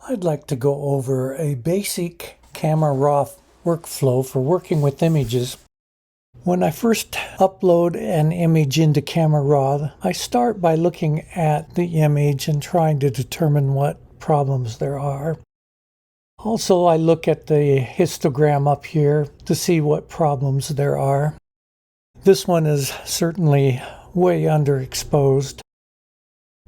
I'd like to go over a basic Camera Raw workflow for working with images. When I first upload an image into Camera Raw, I start by looking at the image and trying to determine what problems there are. Also, I look at the histogram up here to see what problems there are. This one is certainly way underexposed.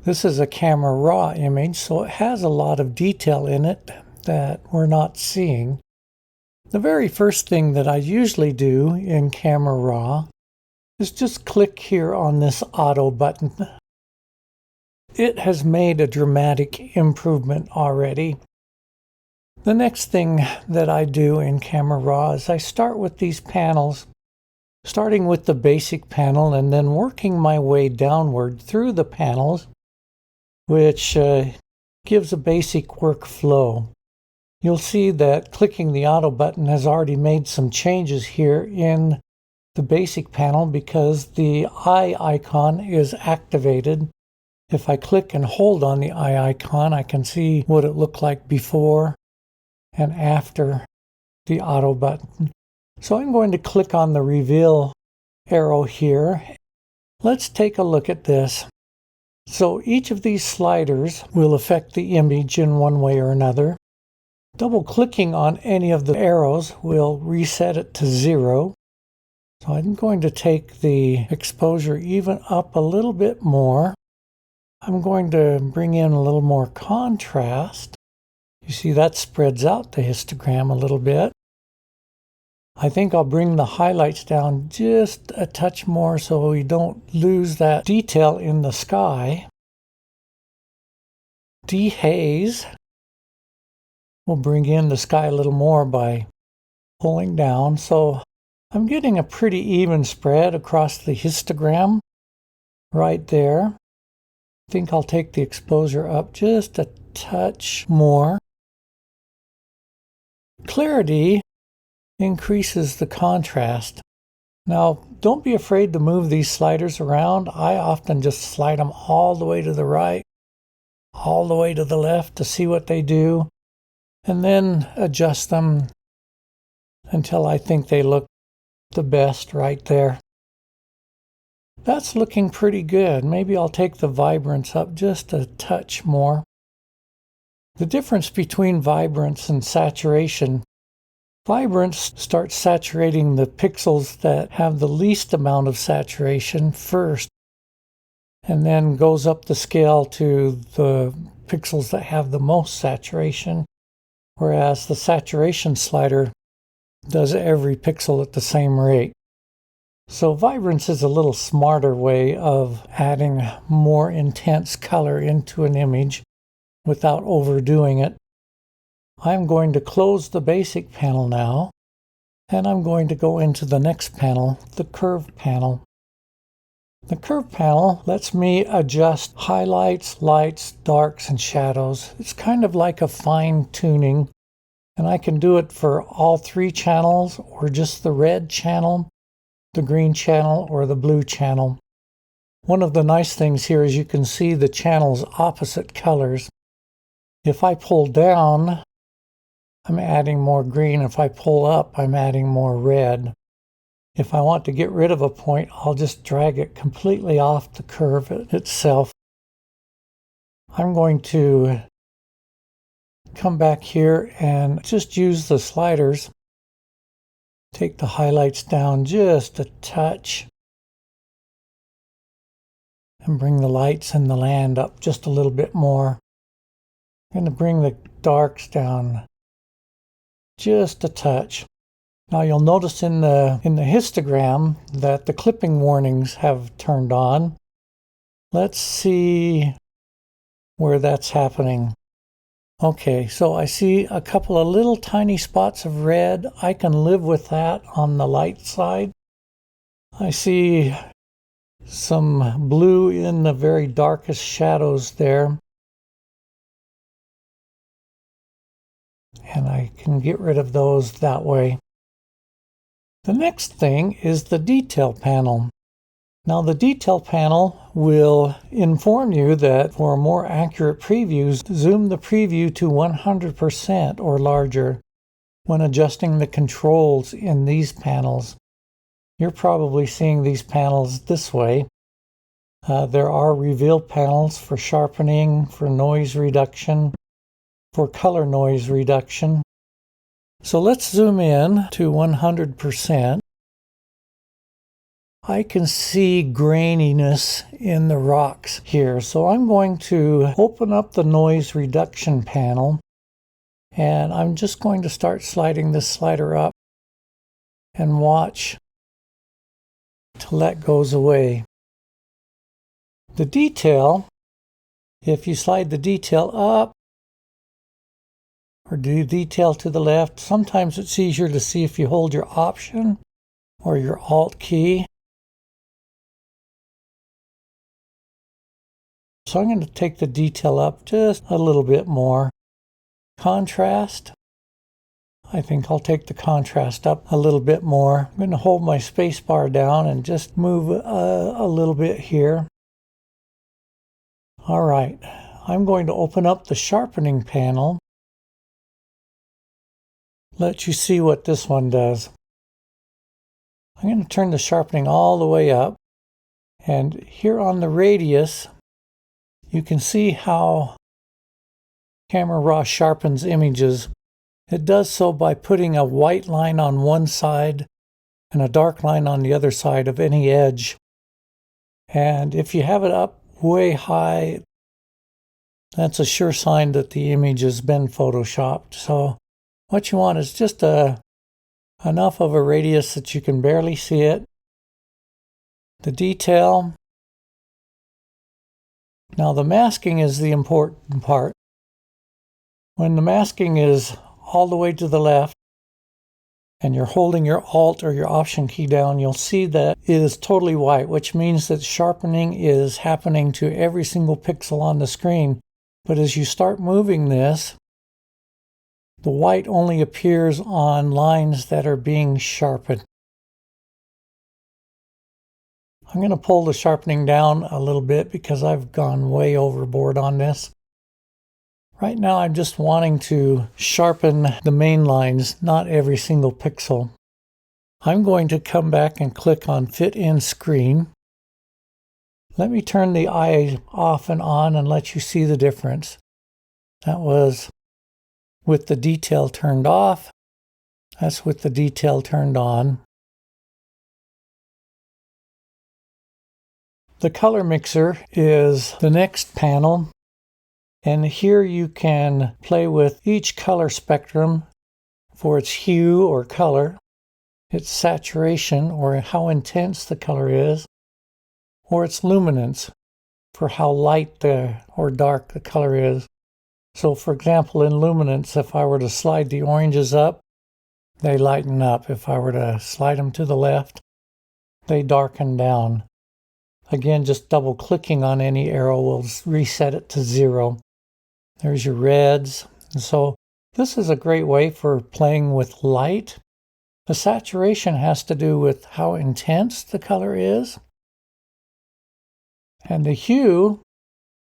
This is a Camera Raw image, so it has a lot of detail in it that we're not seeing. The very first thing that I usually do in Camera Raw is just click here on this auto button. It has made a dramatic improvement already. The next thing that I do in Camera Raw is I start with these panels, starting with the basic panel and then working my way downward through the panels, which gives a basic workflow. You'll see that clicking the auto button has already made some changes here in the basic panel because the eye icon is activated. If I click and hold on the eye icon, I can see what it looked like before and after the auto button. So I'm going to click on the reveal arrow here. Let's take a look at this. So each of these sliders will affect the image in one way or another. Double clicking on any of the arrows will reset it to 0. So I'm going to take the exposure even up a little bit more. I'm going to bring in a little more contrast. You see that spreads out the histogram a little bit. I think I'll bring the highlights down just a touch more so we don't lose that detail in the sky. Dehaze. We'll bring in the sky a little more by pulling down. So I'm getting a pretty even spread across the histogram right there. I think I'll take the exposure up just a touch more. Clarity increases the contrast. Now, don't be afraid to move these sliders around. I often just slide them all the way to the right, all the way to the left to see what they do, and then adjust them until I think they look the best right there. That's looking pretty good. Maybe I'll take the vibrance up just a touch more. The difference between vibrance and saturation: vibrance starts saturating the pixels that have the least amount of saturation first, and then goes up the scale to the pixels that have the most saturation, whereas the saturation slider does every pixel at the same rate. So vibrance is a little smarter way of adding more intense color into an image without overdoing it. I'm going to close the basic panel now, and I'm going to go into the next panel, the curve panel. The curve panel lets me adjust highlights, lights, darks, and shadows. It's kind of like a fine tuning, and I can do it for all 3 channels or just the red channel, the green channel, or the blue channel. One of the nice things here is you can see the channels opposite colors. If I pull down, I'm adding more green. If I pull up, I'm adding more red. If I want to get rid of a point, I'll just drag it completely off the curve itself. I'm going to come back here and just use the sliders. Take the highlights down just a touch. And bring the lights and the land up just a little bit more. I'm going to bring the darks down just a touch. Now you'll notice in the histogram that the clipping warnings have turned on. Let's see where that's happening. Okay, so I see a couple of little tiny spots of red. I can live with that on the light side. I see some blue in the very darkest shadows there. And I can get rid of those that way. The next thing is the detail panel. Now the detail panel will inform you that for more accurate previews, zoom the preview to 100% or larger when adjusting the controls in these panels. You're probably seeing these panels this way. There are reveal panels for sharpening, for noise reduction, for color noise reduction. So let's zoom in to 100%. I can see graininess in the rocks here, so I'm going to open up the noise reduction panel, and I'm just going to start sliding this slider up and watch till that goes away. The detail, if you slide the detail up or do detail to the left, sometimes it's easier to see if you hold your Option or your Alt key. So I'm going to take the detail up just a little bit more. Contrast, I think I'll take the contrast up a little bit more. I'm going to hold my space bar down and just move a little bit here. All right, I'm going to open up the sharpening panel. Let you see what this one does. I'm going to turn the sharpening all the way up. And here on the radius, you can see how Camera Raw sharpens images. It does so by putting a white line on one side and a dark line on the other side of any edge. And if you have it up way high, that's a sure sign that the image has been photoshopped. So what you want is just enough of a radius that you can barely see it. The detail. Now the masking is the important part. When the masking is all the way to the left and you're holding your Alt or your Option key down, you'll see that it is totally white, which means that sharpening is happening to every single pixel on the screen. But as you start moving this, the white only appears on lines that are being sharpened. I'm going to pull the sharpening down a little bit because I've gone way overboard on this. Right now I'm just wanting to sharpen the main lines, not every single pixel. I'm going to come back and click on Fit in Screen. Let me turn the eye off and on and let you see the difference. That was with the detail turned off. That's with the detail turned on. The color mixer is the next panel, and here you can play with each color spectrum for its hue or color, its saturation or how intense the color is, or its luminance for how light or dark the color is. So for example, in luminance, if I were to slide the oranges up, they lighten up. If I were to slide them to the left, they darken down. Again, just double clicking on any arrow will reset it to 0. There's your reds. And so this is a great way for playing with light. The saturation has to do with how intense the color is. And the hue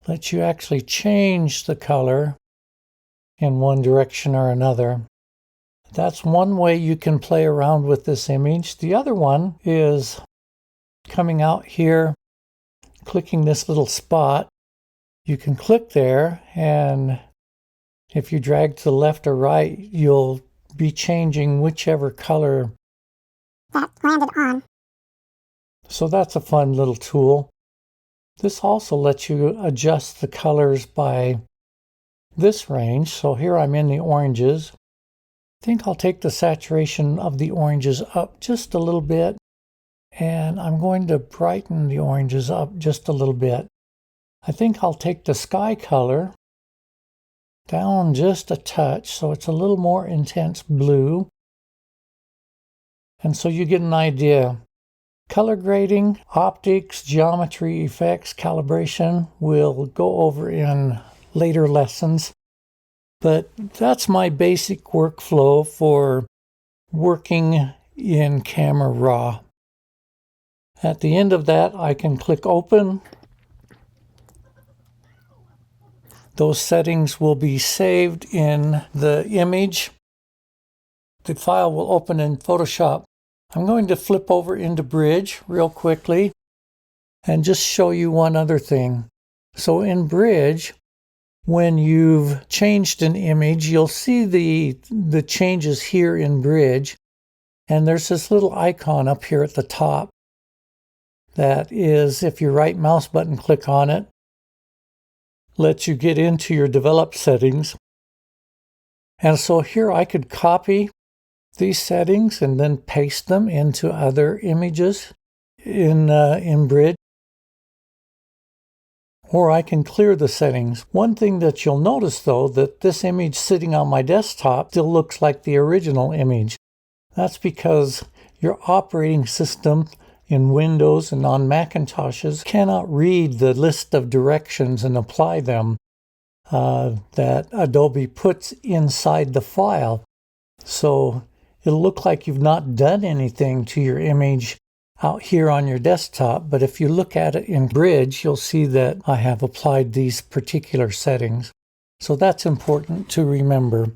lets you actually change the color in one direction or another. That's one way you can play around with this image. The other one is coming out here, clicking this little spot. You can click there, and if you drag to the left or right, you'll be changing whichever color that landed on. So that's a fun little tool. This also lets you adjust the colors by this range. So here I'm in the oranges. I think I'll take the saturation of the oranges up just a little bit, and I'm going to brighten the oranges up just a little bit. I think I'll take the sky color down just a touch so it's a little more intense blue. And so you get an idea. Color grading, optics, geometry, effects, calibration we'll go over in later lessons. But that's my basic workflow for working in Camera Raw. At the end of that, I can click Open. Those settings will be saved in the image. The file will open in Photoshop. I'm going to flip over into Bridge real quickly and just show you one other thing. So in Bridge, when you've changed an image, you'll see the changes here in Bridge. And there's this little icon up here at the top. That is, if you right mouse button click on it, lets you get into your develop settings. And so here I could copy these settings and then paste them into other images in Bridge. Or I can clear the settings. One thing that you'll notice though, that this image sitting on my desktop still looks like the original image. That's because your operating system in Windows and on Macintoshes cannot read the list of directions and apply them that Adobe puts inside the file. So it'll look like you've not done anything to your image out here on your desktop, but if you look at it in Bridge, you'll see that I have applied these particular settings. So that's important to remember.